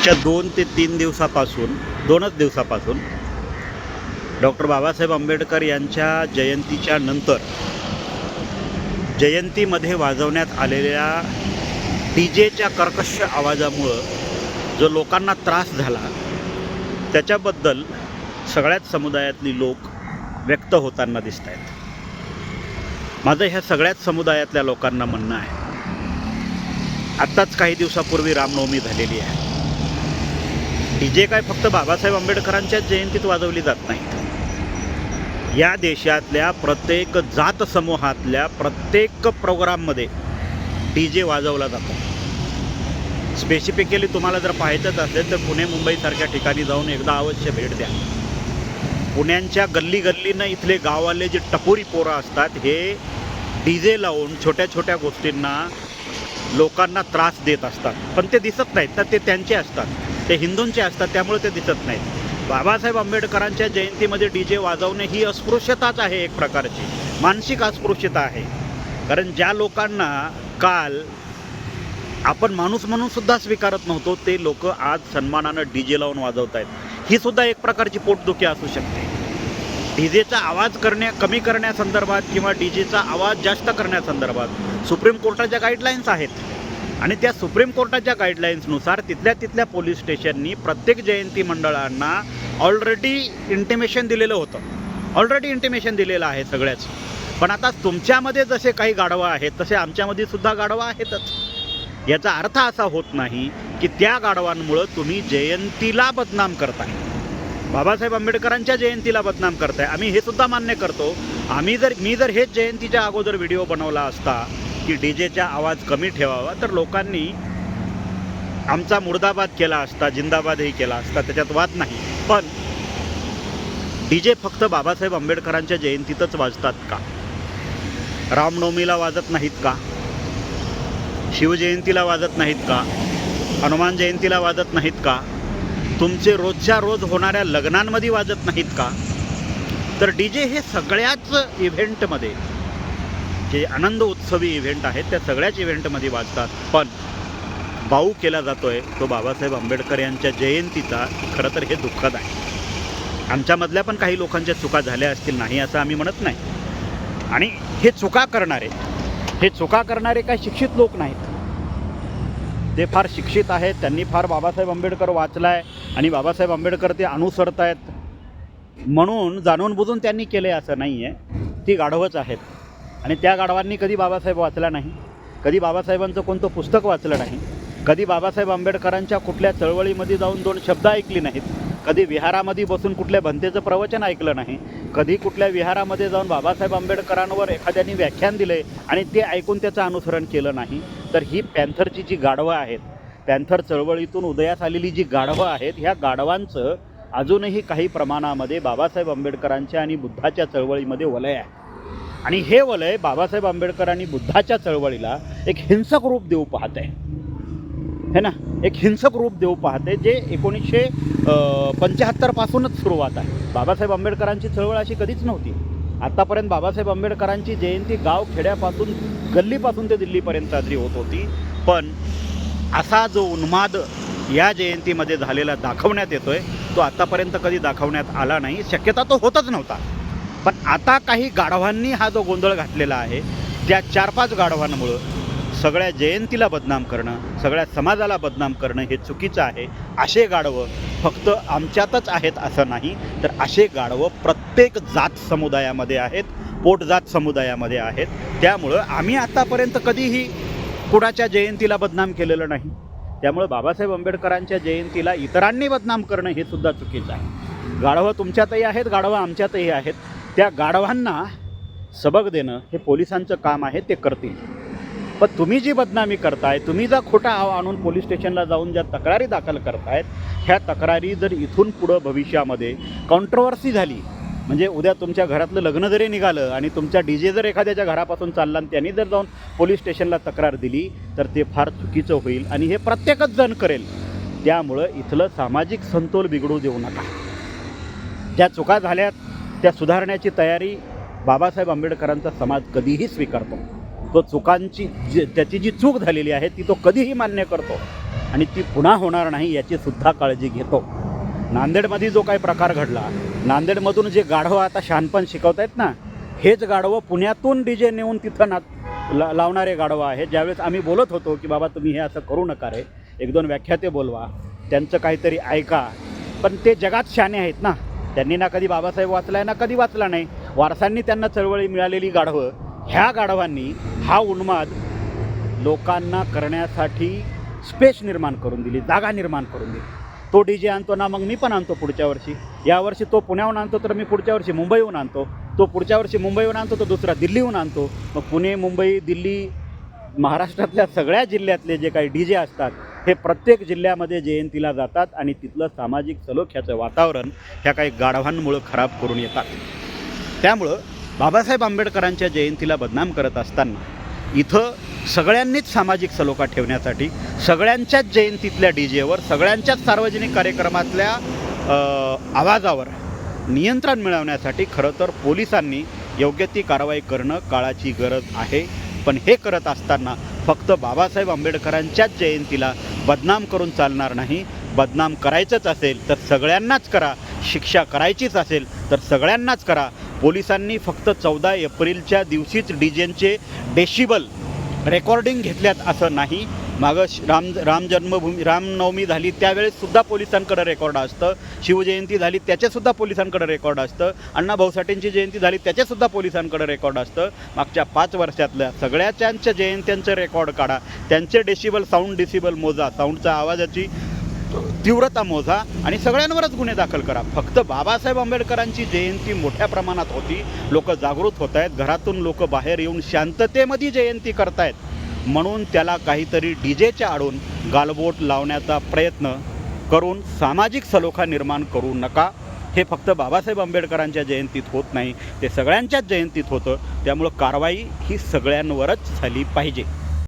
मागच्या 2 ते 3 दिवसापासून 2च दिवसापासून डॉक्टर बाबासाहेब आंबेडकर यांच्या जयंतीच्या नंतर जयंतीमध्ये वाजवण्यात आलेल्या डीजेच्या कर्कश आवाजामुळं जो लोकांना त्रास झाला त्याच्याबद्दल सगळ्याच समुदायातली लोक व्यक्त होताना दिसत आहेत। माझं ह्या सगळ्याच समुदायातल्या लोकांना म्हणणं आहे, आत्ताच काही दिवसापूर्वी रामनवमी झालेली आहे। डीजे काय फक्त बाबासाहेब आंबेडकरांच्याच जयंतीत वाजवली जात नाहीत। या देशातल्या प्रत्येक जात समूहातल्या प्रत्येक प्रोग्राममध्ये डीजे वाजवला जातो। स्पेसिफिकली तुम्हाला जर पाहायचंच असेल तर पुणे मुंबईसारख्या ठिकाणी जाऊन एकदा अवश्य भेट द्या। पुण्यांच्या गल्ली गल्लीनं इथले गाववाले जे टपोरी पोरं असतात हे डीजे लावून छोट्या छोट्या गोष्टींना लोकांना त्रास देत असतात, पण ते दिसत नाहीत तर ते त्यांचे असतात, ते हिंदूंचे असतात, त्यामुळे ते दिसत नाहीत। बाबासाहेब आंबेडकरांच्या जयंतीमध्ये डीजे वाजवणे ही अस्पृश्यताच आहे, एक प्रकारची मानसिक अस्पृश्यता आहे। कारण ज्या लोकांना काल आपण माणूस म्हणून सुद्धा स्वीकारत नव्हतो ते लोक आज सन्मानानं डीजे लावून वाजवत आहेत, ही सुद्धा एक प्रकारची पोटदुखी असू शकते। डीजेचा आवाज कमी करण्यासंदर्भात किंवा डीजेचा आवाज जास्त करण्यासंदर्भात सुप्रीम कोर्टाच्या गाईडलाईन्स आहेत आणि त्या सुप्रीम कोर्टाच्या गाईडलाईन्सनुसार तिथल्या पोलीस स्टेशननी प्रत्येक जयंती मंडळांना ऑलरेडी इंटिमेशन दिलेलं होतं, ऑलरेडी इंटिमेशन दिलेलं आहे सगळ्याच। पण आता तुमच्यामध्ये जसे काही गाढवा आहेत तसे आमच्यामध्ये सुद्धा गाढवा आहेतच। याचा अर्थ असा होत नाही की त्या गाढवांमुळं तुम्ही जयंतीला बदनाम करताय, बाबासाहेब आंबेडकरांच्या जयंतीला बदनाम करताय। आम्ही हे सुद्धा मान्य करतो, मी जर हेच जयंतीच्या अगोदर व्हिडिओ बनवला असता की डीजेचा आवाज कमी ठेवावा तर लोकांनी आमचा मुर्दाबाद केला असता, जिंदाबादही केला असता, त्याच्यात वाद नाही। पण डीजे फक्त बाबासाहेब आंबेडकरांच्या जयंतीतच वाजतात का? रामनवमीला वाजत नाहीत का? शिवजयंतीला वाजत नाहीत का? हनुमान जयंतीला वाजत नाहीत का? तुमचे रोजच्या रोज होणाऱ्या लग्नांमध्ये वाजत नाहीत का? तर डीजे हे सगळ्याच इव्हेंटमध्ये, जे आनंद उत्सवी इव्हेंट आहेत त्या सगळ्याच इव्हेंटमध्ये वाजतात। पण बाऊ केला जातोय तो बाबासाहेब आंबेडकर यांच्या जयंतीचा, खरं तर हे दुःखद आहे। आमच्यामधल्या पण काही लोकांच्या चुका झाल्या असतील, नाही असं आम्ही म्हणत नाही। आणि हे चुका करणारे काही शिक्षित लोक नाहीत, ते फार शिक्षित आहेत, त्यांनी फार बाबासाहेब आंबेडकर वाचलाय आणि बाबासाहेब आंबेडकर ते अनुसरत आहेत म्हणून जाणून बुजून त्यांनी केले असं नाही आहे। ती गाढवच आहेत आणि त्या गाढवांनी कधी बाबासाहेब वाचला नाही, कधी बाबासाहेबांचं कोणतं पुस्तक वाचलं नाही, कधी बाबासाहेब आंबेडकरांच्या कुठल्या चळवळीमध्ये जाऊन 2 शब्द ऐकली नाहीत, कधी विहारामध्ये बसून कुठल्या भंतेचं प्रवचन ऐकलं नाही, कधी कुठल्या विहारामध्ये जाऊन बाबासाहेब आंबेडकरांवर एखाद्याने व्याख्यान दिले आणि ते ऐकून त्याचं अनुसरण केलं नाही। तर ही पॅन्थरची जी गाढवं आहेत, पॅन्थर चळवळीतून उदयास आलेली जी गाढवं आहेत, ह्या गाढवांचं अजूनही काही प्रमाणामध्ये बाबासाहेब आंबेडकरांच्या आणि बुद्धाच्या चळवळीमध्ये वलय आहे। आणि हे वलय बाबासाहेब आंबेडकर आणि बुद्धाच्या चळवळीला एक हिंसक रूप देऊ पाहत आहे, है ना, एक हिंसक रूप देऊ पाहते, जे 1975 पासूनच सुरुवात आहे। बाबासाहेब आंबेडकरांची चळवळ अशी कधीच नव्हती। आत्तापर्यंत बाबासाहेब आंबेडकरांची जयंती गाव खेड्यापासून, गल्लीपासून ते दिल्लीपर्यंत साजरी होत होती, पण असा जो उन्माद या जयंतीमध्ये झालेला दाखवण्यात येतोय तो आत्तापर्यंत कधी दाखवण्यात आला नाही, शक्यता तो होतच नव्हता। पण आता काही गाढवांनी हा जो गोंधळ घातलेला आहे, त्या 4-5 गाढवांमुळं सगळ्या जयंतीला बदनाम करणं, सगळ्या समाजाला बदनाम करणं हे चुकीचं आहे। असे गाढवं फक्त आमच्यातच आहेत असं नाही, तर असे गाढवं प्रत्येक जात समुदायामध्ये आहेत, पोटजात समुदायामध्ये आहेत। त्यामुळं आम्ही आत्तापर्यंत कधीही कुणाच्या जयंतीला बदनाम केलेलं नाही। त्यामुळे बाबासाहेब आंबेडकरांच्या जयंतीला इतरांनी बदनाम करणं हे सुद्धा चुकीचं आहे। गाढवं तुमच्यातही आहेत, गाढवं आमच्यातही आहेत, त्या गाढवांना सबक देणं हे पोलिसांचं काम आहे, ते करतील। पण तुम्ही जी बदनामी करताय, तुम्ही जर खोटा आणून पोलीस स्टेशनला जाऊन ज्या तक्रारी दाखल करतायत, ह्या तक्रारी जर इथून पुढं भविष्यामध्ये कॉन्ट्रोवर्सी झाली, म्हणजे उद्या तुमच्या घरातलं लग्न जरी निघालं आणि तुमचा डीजे जर एखाद्याच्या घरापासून चालला आणि त्यांनी जर जाऊन पोलीस स्टेशनला तक्रार दिली तर ते फार चुकीचं होईल आणि हे प्रत्येकच जण करेल। त्यामुळं इथलं सामाजिक समतोल बिघडू देऊ नका। ज्या चुका झाल्यात त्या सुधारण्याची तयारी बाबासाहेब आंबेडकरांचा समाज कधीही स्वीकारतो। तो चुकांची त्याची जी चूक झालेली आहे ती तो कधीही मान्य करतो। आणि ती पुन्हा होणार नाही याची सुद्धा काळजी घेतो. नांदेडमध्ये जो काही प्रकार घडला, नांदेडमधून जे गाढवं आता शहाणपण शिकवत आहेत ना, हेच गाढवं पुण्यातून DJ नेऊन तिथं लावणारे गाढवं आहेत. ज्यावेळेस आम्ही बोलत होतो की बाबा तुम्ही हे असं करू नका रे, 1-2 व्याख्याते बोलवा, त्यांचं काहीतरी ऐका, पण ते जगात शहाणे आहेत ना. त्यांनी ना कधी बाबासाहेब वाचला आहे ना कधी वाचला नाही. वारसांनी त्यांना चळवळी मिळालेली गाढवं, ह्या गाढवांनी हा उन्माद लोकांना करण्यासाठी स्पेस निर्माण करून दिली, जागा निर्माण करून दिली. तो DJ आणतो ना, मग मी पण आणतो पुढच्या वर्षी. यावर्षी तो पुण्याहून आणतो तर मी पुढच्या वर्षी मुंबईहून आणतो. तो पुढच्या वर्षी मुंबईहून आणतो तर दुसरा दिल्लीहून आणतो. मग पुणे, मुंबई, दिल्ली, महाराष्ट्रातल्या सगळ्या जिल्ह्यातले जे काही DJ असतात हे प्रत्येक जिल्ह्यामध्ये जयंतीला जातात आणि तिथलं सामाजिक सलोख्याचं वातावरण ह्या काही गाढवांमुळं खराब करून येतात. त्यामुळं बाबासाहेब आंबेडकरांच्या जयंतीला बदनाम करत असताना इथं सगळ्यांनीच सामाजिक सलोखा ठेवण्यासाठी सगळ्यांच्याच जयंतीतल्या DJवर, सगळ्यांच्याच सार्वजनिक कार्यक्रमातल्या आवाजावर नियंत्रण मिळवण्यासाठी खरं तर पोलिसांनी योग्य ती कारवाई करणं काळाची गरज आहे. पण हे करत असताना फक्त बाबासाहेब आंबेडकरांच्याच जयंतीला बदनाम करून चालणार नाही. बदनाम करायचंच असेल तर सगळ्यांनाच करा, शिक्षा करायचीच असेल तर सगळ्यांनाच करा. पोलिसांनी फक्त 14 एप्रिलच्या दिवशीच DJंचे डेसिबल रेकॉर्डिंग घेतल्यात असं नाही. मागं रामनवमी झाली त्यावेळेससुद्धा पोलिसांकडं रेकॉर्ड असतं. शिवजयंती झाली त्याचेसुद्धा पोलिसांकडं रेकॉर्ड असतं. अण्णाभाऊ साठेंची जयंती झाली त्याचेसुद्धा पोलिसांकडं रेकॉर्ड असतं. मागच्या 5 वर्षातल्या सगळ्यांच्या जयंत्यांचं रेकॉर्ड काढा, त्यांचे डेसिबल, साऊंड डेसिबल मोजा, साऊंडच्या आवाजाची तीव्रता मोजा आणि सगळ्यांवरच गुन्हे दाखल करा. फक्त बाबासाहेब आंबेडकरांची जयंती मोठ्या प्रमाणात होती, लोक जागृत होत आहेत, घरातून लोक बाहेर येऊन शांततेमध्ये जयंती करतायत, म्हणून त्याला काहीतरी DJच्या आडून गालबोट लावण्याचा प्रयत्न करून सामाजिक सलोखा निर्माण करू नका. हे फक्त बाबासाहेब आंबेडकरांच्या जयंतीत होत नाही, ते सगळ्यांच्याच जयंतीत होतं. त्यामुळं कारवाई ही सगळ्यांवरच झाली पाहिजे.